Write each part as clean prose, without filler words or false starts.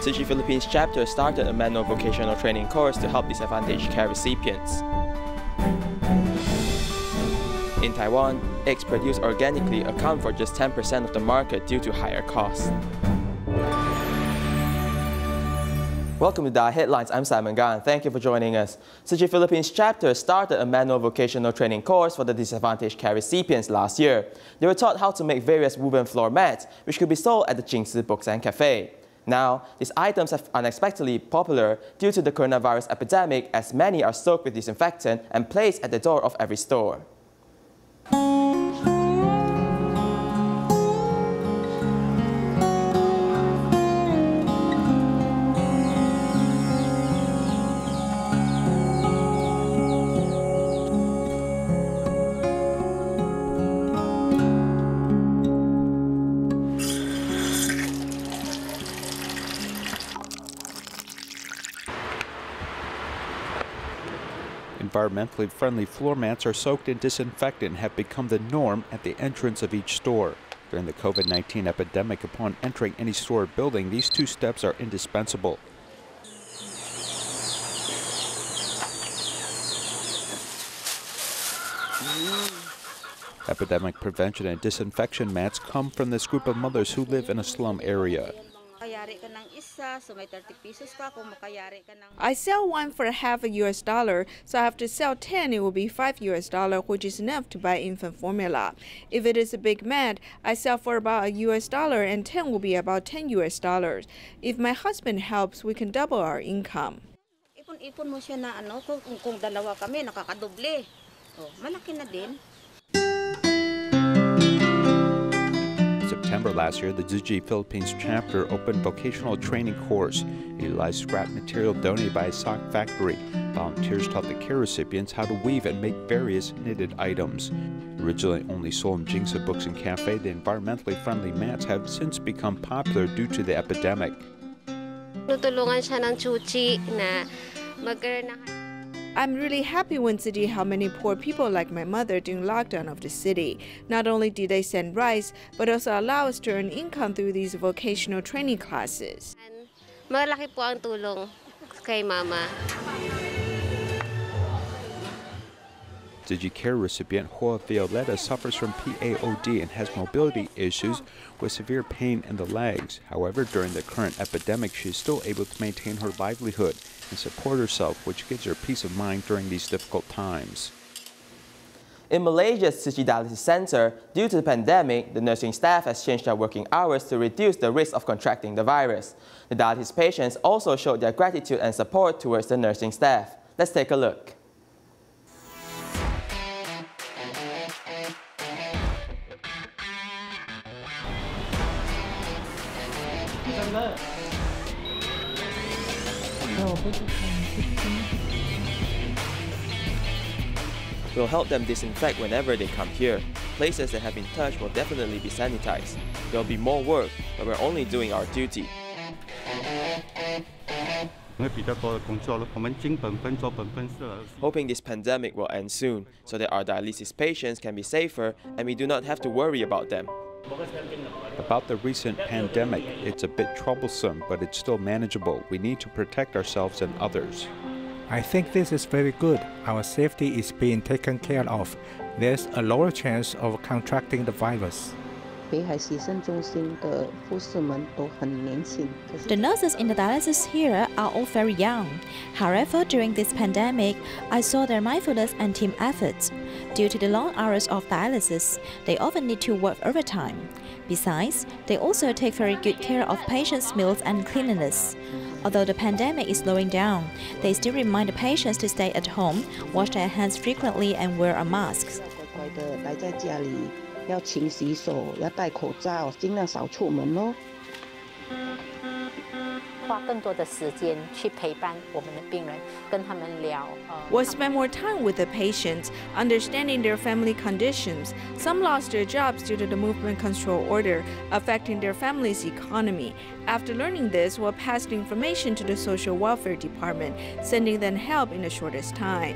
Tzu Chi Philippines Chapter started a manual vocational training course to help disadvantaged care recipients. In Taiwan, eggs produced organically account for just 10% of the market due to higher costs. Welcome to DaAi Headlines. I'm Simon Gan. Thank you for joining us. Tzu Chi Philippines Chapter started a manual vocational training course for the disadvantaged care recipients last year. They were taught how to make various woven floor mats, which could be sold at the Jing Books and Cafe. Now, these items are unexpectedly popular due to the coronavirus epidemic, as many are soaked with disinfectant and placed at the door of every store. Environmentally friendly floor mats are soaked in disinfectant and have become the norm at the entrance of each store. During the COVID-19 epidemic, upon entering any store or building, these two steps are indispensable. Epidemic prevention and disinfection mats come from this group of mothers who live in a slum area. I sell one for half a US dollar, so I have to sell 10, it will be $5 US, which is enough to buy infant formula. If it is a big mat, I sell for about a US dollar and 10 will be about 10 US dollars. If my husband helps, we can double our income. Ipon mo siya na kung dalawa kami nakakadoble. Oh, malaki na din. September last year, the Tzu Chi Philippines Chapter opened vocational training course. It utilized scrap material donated by a sock factory. Volunteers taught the care recipients how to weave and make various knitted items. Originally only sold in Jing Books and Cafe, the environmentally friendly mats have since become popular due to the epidemic. Tutulungan siya ng Tzu Chi na I'm really happy when Tzu Chi helped many poor people like my mother during lockdown of the city. Not only did they send rice, but also allow us to earn income through these vocational training classes. Malaki po ang tulong kay Mama. Tzu Chi care recipient Hoa Violeta suffers from PAOD and has mobility issues with severe pain in the legs. However, during the current epidemic, she is still able to maintain her livelihood and support herself, which gives her peace of mind during these difficult times. In Malaysia's Tzu Chi Dialysis Center, due to the pandemic, the nursing staff has changed their working hours to reduce the risk of contracting the virus. The dialysis patients also showed their gratitude and support towards the nursing staff. Let's take a look. We'll help them disinfect whenever they come here. Places that have been touched will definitely be sanitized. There'll be more work, but we're only doing our duty. Hoping this pandemic will end soon, so that our dialysis patients can be safer and we do not have to worry about them. About the recent pandemic, it's a bit troublesome, but it's still manageable. We need to protect ourselves and others. I think this is very good. Our safety is being taken care of. There's a lower chance of contracting the virus. The nurses in the dialysis here are all very young. However, during this pandemic, I saw their mindfulness and team efforts. Due to the long hours of dialysis, they often need to work overtime. Besides, they also take very good care of patients' meals and cleanliness. Although the pandemic is slowing down, they still remind the patients to stay at home, wash their hands frequently, and wear a mask. 要勤洗手，要戴口罩，尽量少出门哦。花更多的时间去陪伴我们的病人，跟他们聊。We'll spend more time with the patients, understanding their family conditions. Some lost their jobs due to the movement control order, affecting their family's economy. After learning this, we'll pass the information to the social welfare department, sending them help in the shortest time.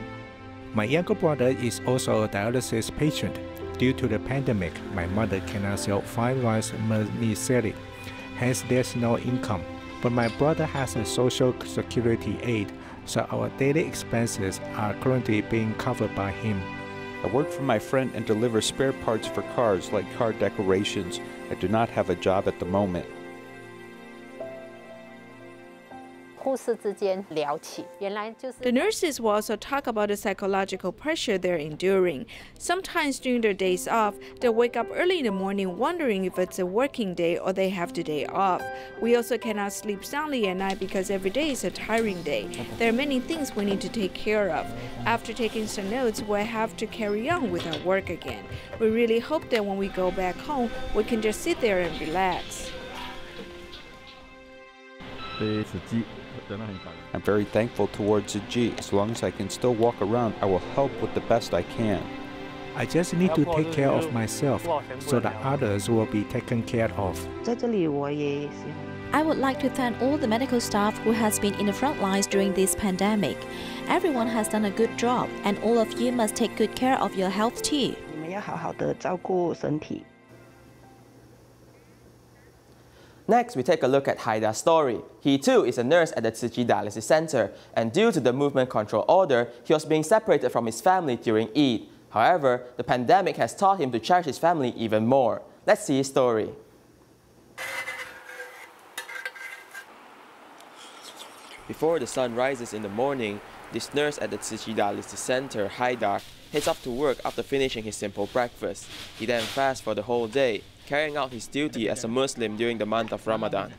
My younger brother is also a dialysis patient. Due to the pandemic, my mother cannot sell fried rice vermicelli. Hence, there's no income. but my brother has a social security aid, so our daily expenses are currently being covered by him. I work for my friend and deliver spare parts for cars like car decorations. I do not have a job at the moment. 护士之间聊起，原来就是 The nurses will also talk about the psychological pressure they're enduring. Sometimes during their days off, they'll wake up early in the morning wondering if it's a working day or they have the day off. We also cannot sleep soundly at night because every day is a tiring day. There are many things we need to take care of. After taking some notes, we'll have to carry on with our work again. We really hope that when we go back home, we can just sit there and relax. I'm very thankful towards Tzu Chi. As long as I can still walk around, I will help with the best I can. I just need to take care of myself so that others will be taken care of. 在这里我也 I would like to thank all the medical staff who has been in the front lines during this pandemic. Everyone has done a good job, and all of you must take good care of your health too. 你们要好好的照顾身体。 Next, we take a look at Haida's story. He too is a nurse at the Tzu Chi Dialysis Center, and due to the movement control order, he was being separated from his family during Eid. However, the pandemic has taught him to cherish his family even more. Let's see his story. Before the sun rises in the morning, this nurse at the Tzu Chi Dialysis Center, Haida, heads off to work after finishing his simple breakfast. He then fasts for the whole day, carrying out his duty as a Muslim during the month of Ramadan.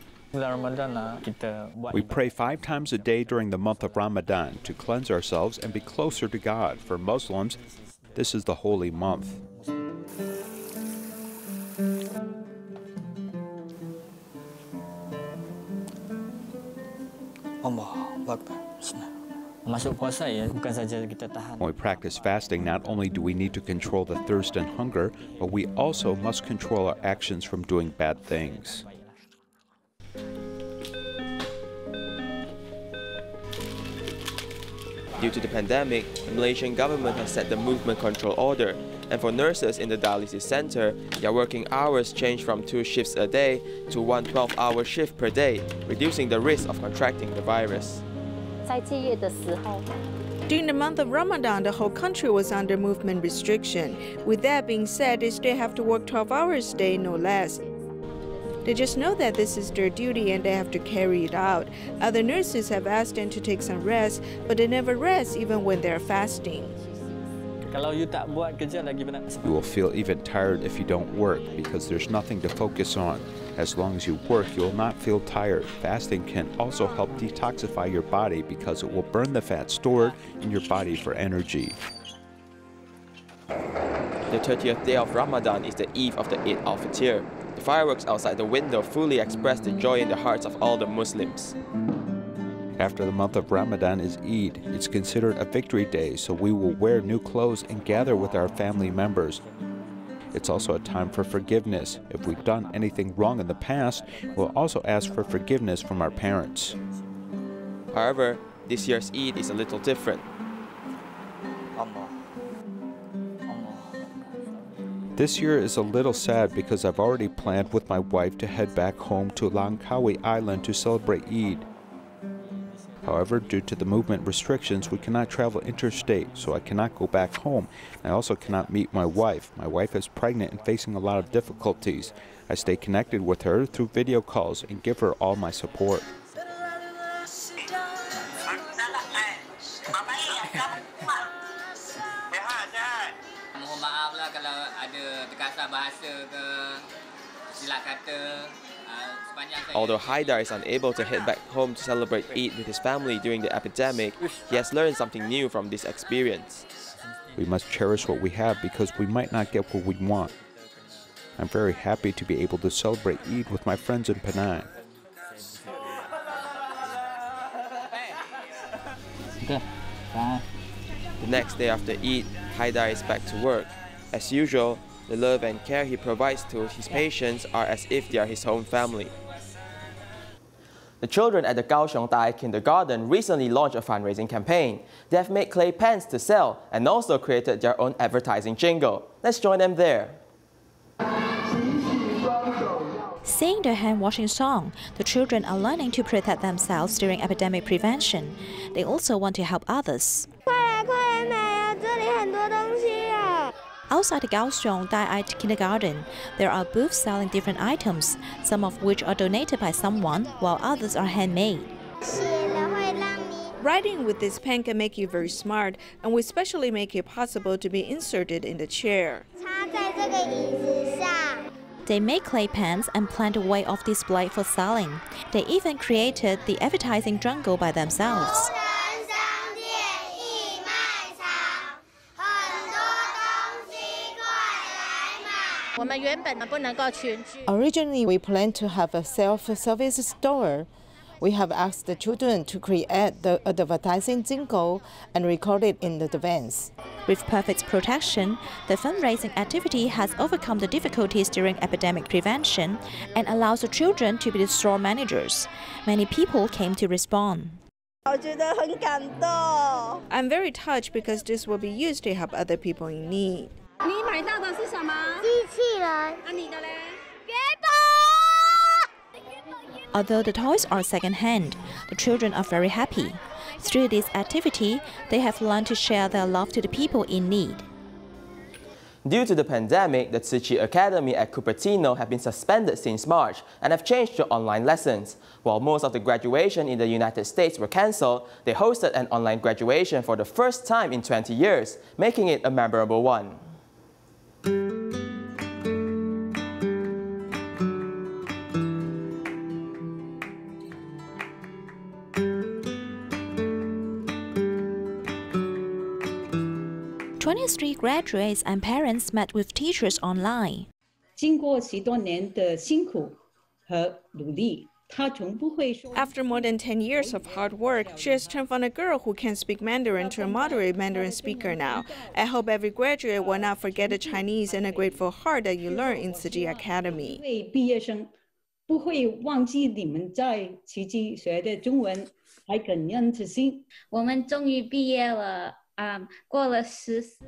We pray 5 times a day during the month of Ramadan to cleanse ourselves and be closer to God. For Muslims, this is the holy month. When we practice fasting, not only do we need to control the thirst and hunger, but we also must control our actions from doing bad things. Due to the pandemic, the Malaysian government has set the movement control order, and for nurses in the dialysis center, their working hours change from 2 shifts a day to 1 12-hour shift per day, reducing the risk of contracting the virus. 在戒夜的时候。 During the month of Ramadan, the whole country was under movement restriction. With that being said, they still have to work 12 hours a day, no less. They just know that this is their duty and they have to carry it out. Other nurses have asked them to take some rest, but they never rest even when they're fasting. You will feel even tired if you don't work because there's nothing to focus on. As long as you work, you will not feel tired. Fasting can also help detoxify your body because it will burn the fat stored in your body for energy. The 30th day of Ramadan is the eve of the Eid al-Fitr. The fireworks outside the window fully express the joy in the hearts of all the Muslims. After the month of Ramadan is Eid. It's considered a victory day, so we will wear new clothes and gather with our family members. It's also a time for forgiveness. If we've done anything wrong in the past, we'll also ask for forgiveness from our parents. However, this year's Eid is a little different. This year is a little sad because I've already planned with my wife to head back home to Langkawi Island to celebrate Eid. However, due to the movement restrictions, we cannot travel interstate, so I cannot go back home. I also cannot meet my wife. My wife is pregnant and facing a lot of difficulties. I stay connected with her through video calls and give her all my support. Although Haidar is unable to head back home to celebrate Eid with his family during the epidemic, he has learned something new from this experience. We must cherish what we have because we might not get what we want. I'm very happy to be able to celebrate Eid with my friends in Penang. The next day after Eid, Haidar is back to work. As usual, the love and care he provides to his patients are as if they are his own family. The children at the Kaohsiung DaAi Kindergarten recently launched a fundraising campaign. They have made clay pens to sell and also created their own advertising jingle. Let's join them there. Singing the hand-washing song, the children are learning to protect themselves during epidemic prevention. They also want to help others. Outside the Kaohsiung DaAi Kindergarten, there are booths selling different items, some of which are donated by someone, while others are handmade. Writing with this pen can make you very smart, and we especially make it possible to be inserted in the chair. They make clay pens and plan a way of display for selling. They even created the advertising jungle by themselves. Originally, we planned to have a self-service store. We have asked the children to create the advertising jingle and record it in advance. With perfect protection, the fundraising activity has overcome the difficulties during epidemic prevention and allows the children to be the store managers. Many people came to respond. I'm very touched because this will be used to help other people in need. Although the toys are second-hand, the children are very happy. Through this activity, they have learned to share their love to the people in need. Due to the pandemic, the Tzu Chi Academy at Cupertino have been suspended since March and have changed to online lessons. While most of the graduation in the United States were cancelled, they hosted an online graduation for the first time in 20 years, making it a memorable one. Three graduates and parents met with teachers online. After more than 10 years of hard work, she has turned from a girl who can speak Mandarin to a moderate Mandarin speaker now. I hope every graduate will not forget the Chinese and a grateful heart that you learn in Tzu Chi Academy.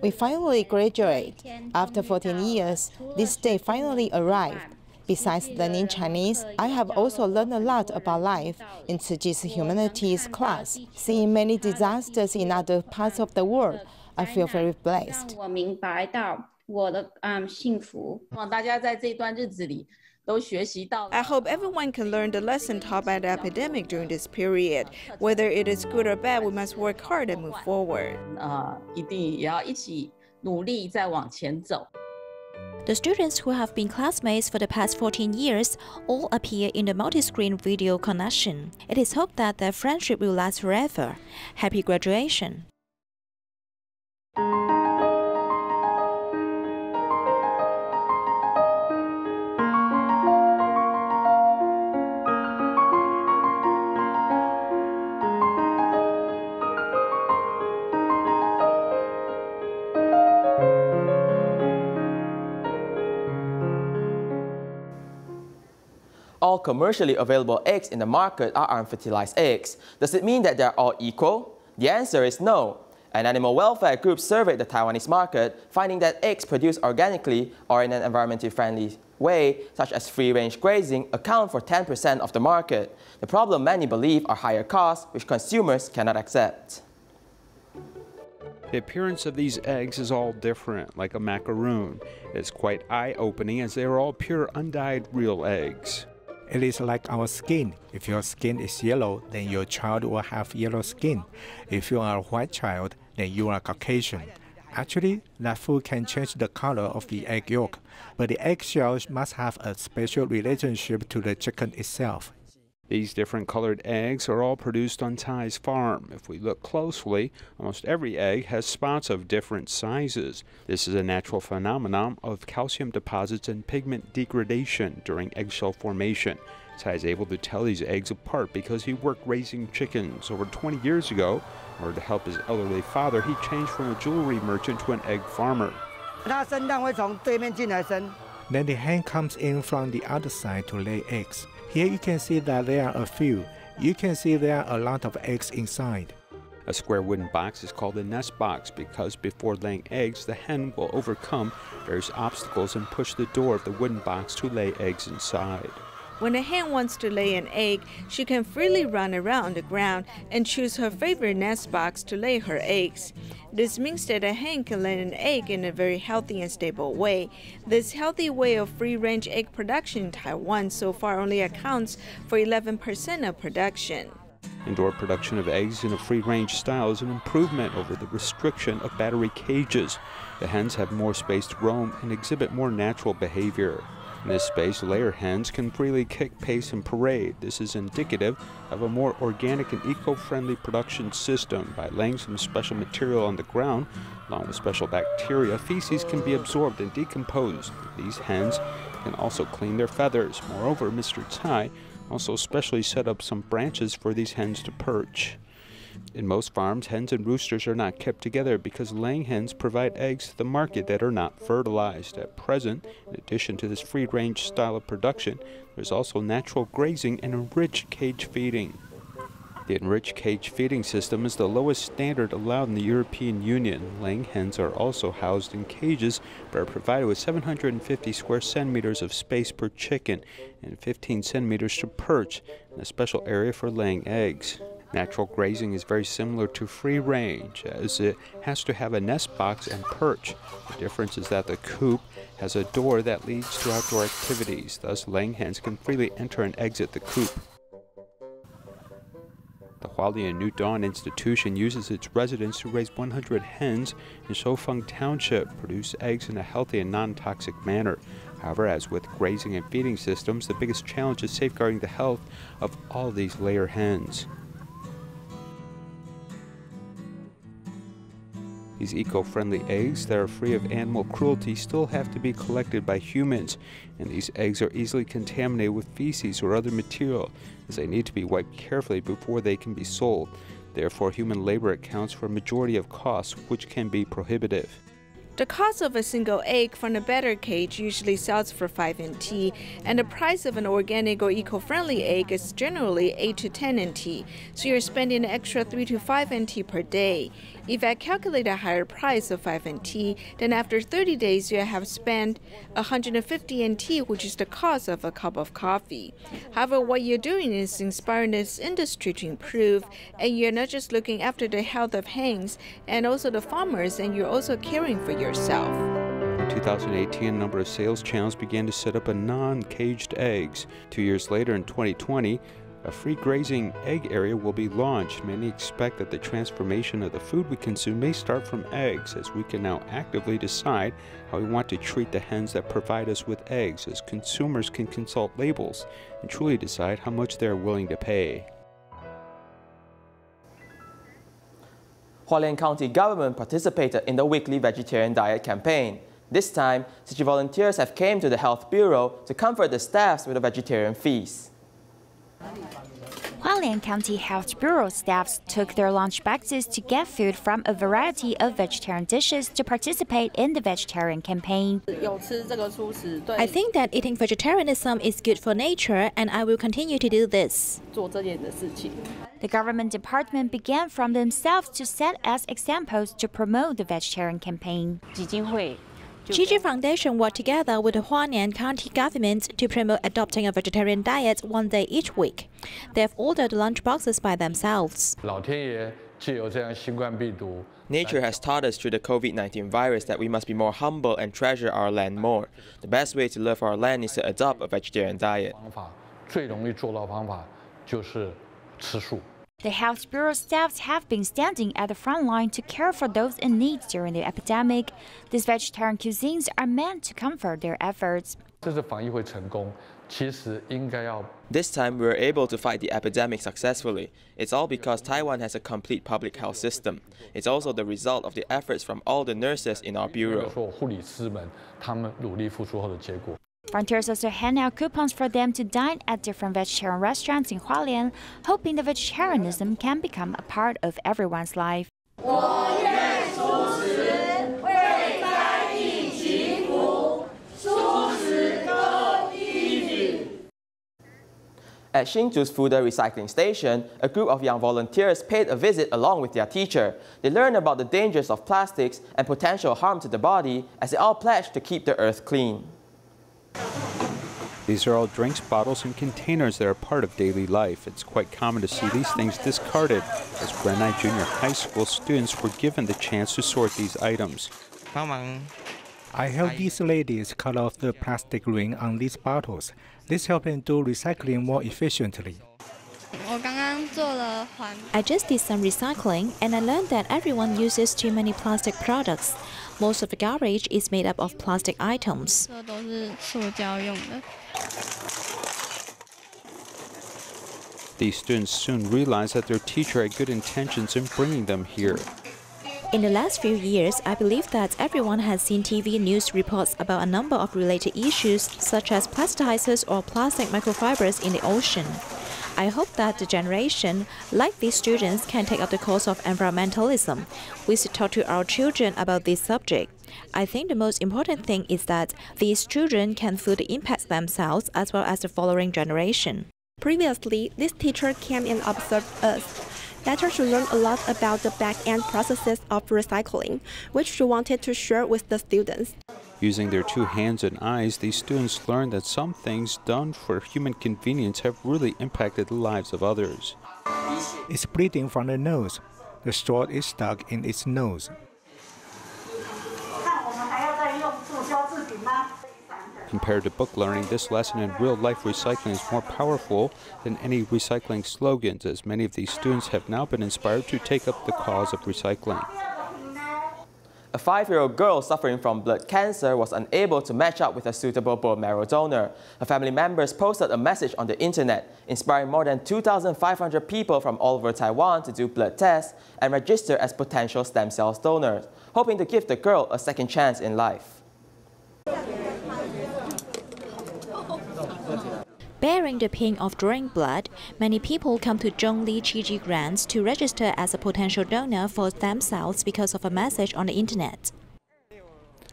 We finally graduate. After 14 years, this day finally arrived. Besides learning Chinese, I have also learned a lot about life in Tzu Chi's humanities class. Seeing many disasters in other parts of the world, I feel very blessed. I hope everyone can learn the lesson taught by the epidemic during this period. Whether it is good or bad, we must work hard and move forward. The students who have been classmates for the past 14 years all appear in the multi-screen video connection. It is hoped that their friendship will last forever. Happy graduation! All commercially available eggs in the market are unfertilized eggs. Does it mean that they are all equal? The answer is no. An animal welfare group surveyed the Taiwanese market, finding that eggs produced organically or in an environmentally friendly way, such as free-range grazing, account for 10% of the market. The problem many believe are higher costs, which consumers cannot accept. The appearance of these eggs is all different, like a macaroon. It's quite eye-opening as they are all pure, undyed, real eggs. It is like our skin. If your skin is yellow, then your child will have yellow skin. If you are a white child, then you are Caucasian. Actually, that food can change the color of the egg yolk, but the eggshells must have a special relationship to the chicken itself. These different colored eggs are all produced on Tsai's farm. If we look closely, almost every egg has spots of different sizes. This is a natural phenomenon of calcium deposits and pigment degradation during eggshell formation. Tsai is able to tell these eggs apart because he worked raising chickens. Over 20 years ago, in order to help his elderly father, he changed from a jewelry merchant to an egg farmer. Then the hen comes in from the other side to lay eggs. Here you can see that there are a few. You can see there are a lot of eggs inside. A square wooden box is called a nest box because before laying eggs, the hen will overcome various obstacles and push the door of the wooden box to lay eggs inside. When a hen wants to lay an egg, she can freely run around the ground and choose her favorite nest box to lay her eggs. This means that a hen can lay an egg in a very healthy and stable way. This healthy way of free-range egg production in Taiwan so far only accounts for 11% of production. Indoor production of eggs in a free-range style is an improvement over the restriction of battery cages. The hens have more space to roam and exhibit more natural behavior. In this space, layer hens can freely kick, pace, and parade. This is indicative of a more organic and eco-friendly production system. By laying some special material on the ground, along with special bacteria, feces can be absorbed and decomposed. These hens can also clean their feathers. Moreover, Mr. Tsai also specially set up some branches for these hens to perch. In most farms, hens and roosters are not kept together because laying hens provide eggs to the market that are not fertilized. At present, in addition to this free-range style of production, there's also natural grazing and enriched cage feeding. The enriched cage feeding system is the lowest standard allowed in the European Union. Laying hens are also housed in cages but are provided with 750 square centimeters of space per chicken and 15 centimeters to perch and a special area for laying eggs. Natural grazing is very similar to free range, as it has to have a nest box and perch. The difference is that the coop has a door that leads to outdoor activities. Thus, laying hens can freely enter and exit the coop. The Hualien New Dawn Institution uses its residents to raise 100 hens in Shofeng Township, produce eggs in a healthy and non-toxic manner. However, as with grazing and feeding systems, the biggest challenge is safeguarding the health of all these layer hens. These eco-friendly eggs that are free of animal cruelty still have to be collected by humans, and these eggs are easily contaminated with feces or other material, as they need to be wiped carefully before they can be sold. Therefore, human labor accounts for a majority of costs, which can be prohibitive. The cost of a single egg from a better cage usually sells for 5 NT, and the price of an organic or eco-friendly egg is generally 8 to 10 NT, so you're spending an extra 3 to 5 NT per day. If I calculate a higher price of 5 NT, then after 30 days you have spent 150 NT, which is the cost of a cup of coffee. However, what you're doing is inspiring this industry to improve, and you're not just looking after the health of hens and also the farmers, and you're also caring for yourself. In 2018, a number of sales channels began to set up a non-caged eggs. 2 years later, in 2020, a free grazing egg area will be launched. Many expect that the transformation of the food we consume may start from eggs, as we can now actively decide how we want to treat the hens that provide us with eggs, as consumers can consult labels and truly decide how much they are willing to pay. Hualien County government participated in the weekly vegetarian diet campaign. This time, Tzu Chi volunteers have came to the Health Bureau to comfort the staffs with a vegetarian feast. Hualien County Health Bureau staffs took their lunch boxes to get food from a variety of vegetarian dishes to participate in the vegetarian campaign. I think that eating vegetarianism is good for nature, and I will continue to do this. The government department began from themselves to set as examples to promote the vegetarian campaign. Tzu Chi Foundation worked together with the Hualien County government to promote adopting a vegetarian diet 1 day each week. They have ordered lunch boxes by themselves. Nature has taught us through the COVID-19 virus that we must be more humble and treasure our land more. The best way to love our land is to adopt a vegetarian diet. The Health Bureau staffs have been standing at the front line to care for those in need during the epidemic. These vegetarian cuisines are meant to comfort their efforts. This time we were able to fight the epidemic successfully. It's all because Taiwan has a complete public health system. It's also the result of the efforts from all the nurses in our bureau. Volunteers also hand out coupons for them to dine at different vegetarian restaurants in Hualien, hoping that vegetarianism can become a part of everyone's life. At Hsinchu's Fuda recycling station, a group of young volunteers paid a visit along with their teacher. They learned about the dangers of plastics and potential harm to the body as they all pledged to keep the earth clean. These are all drinks, bottles, and containers that are part of daily life. It's quite common to see these things discarded, as Granite Junior High School students were given the chance to sort these items. I help these ladies cut off the plastic ring on these bottles. This helps them do recycling more efficiently. I just did some recycling and I learned that everyone uses too many plastic products. Most of the garbage is made up of plastic items. These students soon realized that their teacher had good intentions in bringing them here. In the last few years, I believe that everyone has seen TV news reports about a number of related issues such as plasticizers or plastic microfibers in the ocean. I hope that the generation, like these students, can take up the cause of environmentalism. We should talk to our children about this subject. I think the most important thing is that these children can feel the impact themselves as well as the following generation. Previously, this teacher came and observed us. Later, she learned a lot about the back-end processes of recycling, which she wanted to share with the students. Using their two hands and eyes, these students learned that some things done for human convenience have really impacted the lives of others. It's bleeding from the nose. The straw is stuck in its nose. Compared to book learning, this lesson in real-life recycling is more powerful than any recycling slogans, as many of these students have now been inspired to take up the cause of recycling. A 5-year-old girl suffering from blood cancer was unable to match up with a suitable bone marrow donor. Her family members posted a message on the internet, inspiring more than 2,500 people from all over Taiwan to do blood tests and register as potential stem cells donors, hoping to give the girl a second chance in life. Bearing the pain of drawing blood, many people come to Zhongli grants to register as a potential donor for stem cells because of a message on the internet.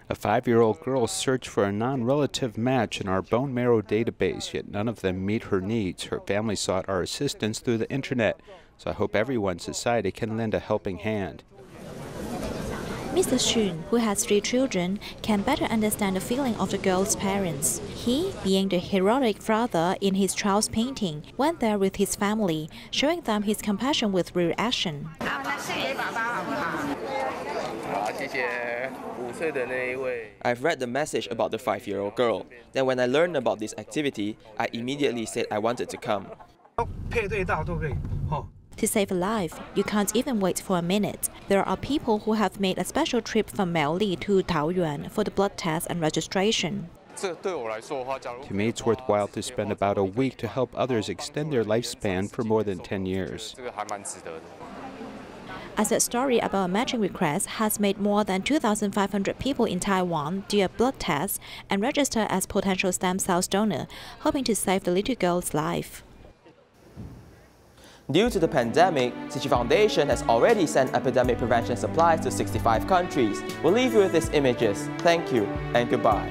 A 5-year-old girl searched for a non-relative match in our bone marrow database, yet none of them meet her needs. Her family sought our assistance through the internet, so I hope everyone in society can lend a helping hand. Mr. Xun, who has 3 children, can better understand the feeling of the girl's parents. He, being the heroic father in his child's painting, went there with his family, showing them his compassion with real action. I've read the message about the 5-year-old girl. Then when I learned about this activity, I immediately said I wanted to come. To save a life, you can't even wait for a minute. There are people who have made a special trip from Miaoli to Taoyuan for the blood test and registration. To me, it's worthwhile to spend about a week to help others extend their lifespan for more than 10 years. As that story about a matching request has made more than 2,500 people in Taiwan do a blood test and register as potential stem cells donor, hoping to save the little girl's life. Due to the pandemic, Tzu Chi Foundation has already sent epidemic prevention supplies to 65 countries. We'll leave you with these images. Thank you and goodbye.